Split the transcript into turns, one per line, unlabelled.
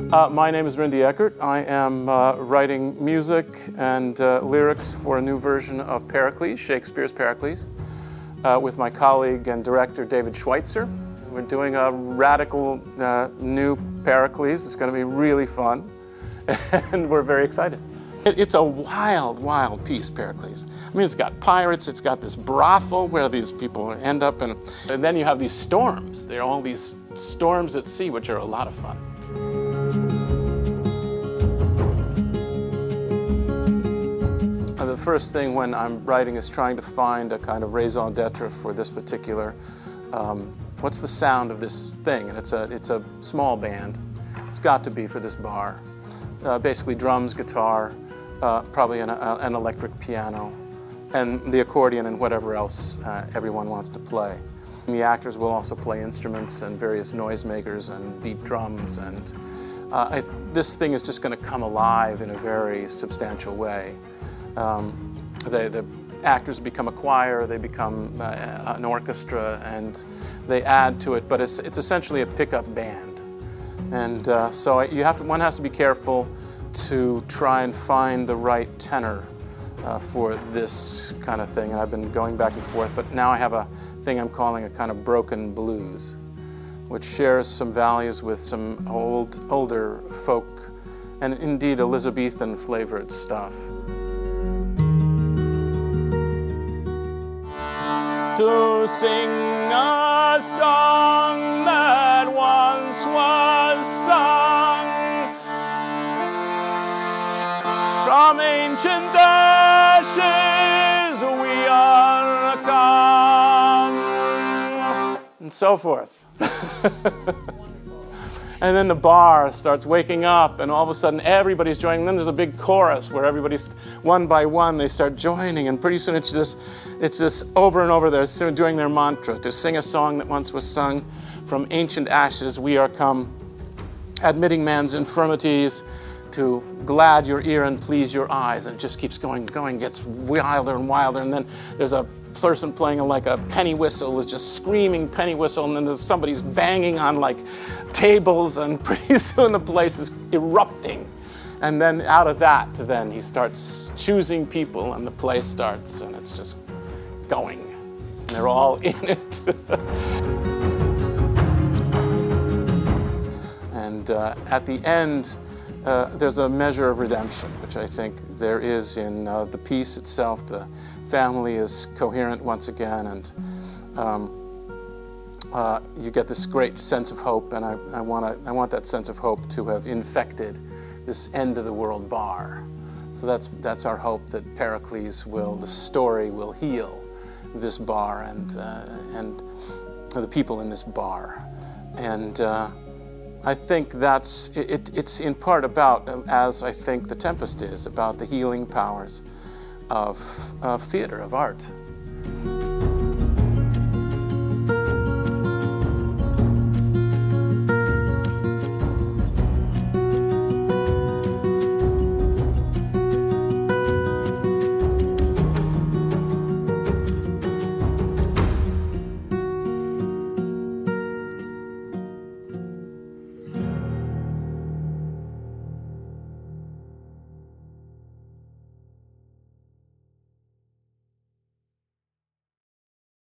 My name is Rinde Eckert. I am writing music and lyrics for a new version of Pericles, Shakespeare's Pericles, with my colleague and director David Schweitzer. We're doing a radical new Pericles. It's going to be really fun, and we're very excited. It's a wild, wild piece, Pericles. I mean, it's got pirates, it's got this brothel where these people end up, and then you have these storms. There are all these storms at sea, which are a lot of fun. The first thing when I'm writing is trying to find a kind of raison d'etre for this particular, what's the sound of this thing? And it's a small band. It's got to be for this bar. Basically drums, guitar, probably an electric piano, and the accordion and whatever else everyone wants to play. And the actors will also play instruments and various noisemakers and beat drums, and this thing is just going to come alive in a very substantial way. The actors become a choir, they become an orchestra, and they add to it, but it's essentially a pickup band. And so one has to be careful to try and find the right tenor for this kind of thing. And I've been going back and forth, but now I have a thing I'm calling a kind of broken blues, which shares some values with some older folk and indeed Elizabethan flavored stuff. To sing a song that once was sung from ancient ashes we are come, and so forth. And then the bar starts waking up, and all of a sudden everybody's joining. Then there's a big chorus where everybody's, one by one, they start joining, and pretty soon it's just over and over. They're soon doing their mantra, to sing a song that once was sung, from ancient ashes we are come, admitting man's infirmities, to glad your ear and please your eyes. And it just keeps going, gets wilder and wilder, and then there's a person playing like a penny whistle, is just screaming penny whistle, and then there's somebody's banging on like tables, and pretty soon the place is erupting. And then out of that, then he starts choosing people, and the play starts, and it's just going. And they're all in it. And at the end, there's a measure of redemption, which I think there is in the piece itself. The family is coherent once again, and you get this great sense of hope, and I want that sense of hope to have infected this end of the world bar. So that's our hope, that Pericles the story will heal this bar and the people in this bar. And I think it's in part about, as I think The Tempest is, about the healing powers of theater, of art.